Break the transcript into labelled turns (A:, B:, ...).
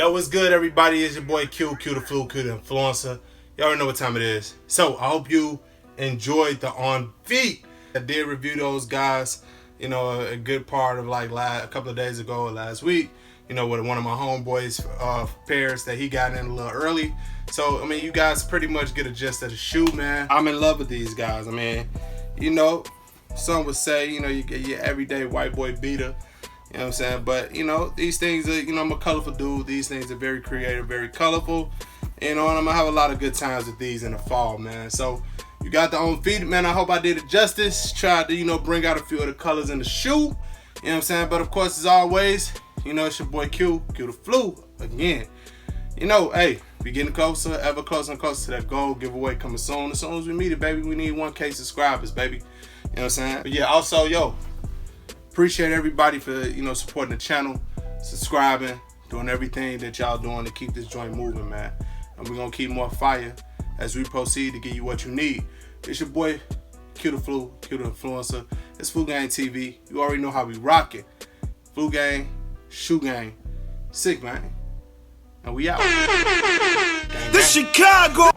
A: Yo, what's good, everybody? It's your boy Q the Flea, Q the Influencer. Y'all already know what time it is. So, I hope you enjoyed the On Feet. I did review those guys, you know, a good part of like a couple of days ago or last week, you know, with one of my homeboys pairs that he got in a little early. So, I mean, you guys pretty much get a gist of the shoe, man. I'm in love with these guys. I mean, you know, some would say, you know, you get your everyday white boy beater. You know what I'm saying? But, you know, these things are, you know, I'm a colorful dude. These things are very creative, very colorful. You know, and I'm going to have a lot of good times with these in the fall, man. So, you got the On Feet, man. I hope I did it justice. Tried to, you know, bring out a few of the colors in the shoe. You know what I'm saying? But, of course, as always, you know, it's your boy Q the Flea, again. You know, hey, we getting closer, ever closer and closer to that goal giveaway coming soon. As soon as we meet it, baby, we need 1K subscribers, baby. You know what I'm saying? But, yeah, also, yo, appreciate everybody for, you know, supporting the channel, subscribing, doing everything that y'all doing to keep this joint moving, man. And we're going to keep more fire as we proceed to give you what you need. It's your boy, Q the Flea, Q the Influencer. It's Flea Gang TV. You already know how we rock it. Flea Gang, Shoe Gang, sick, man. And we out. Gang, gang.
B: Chicago.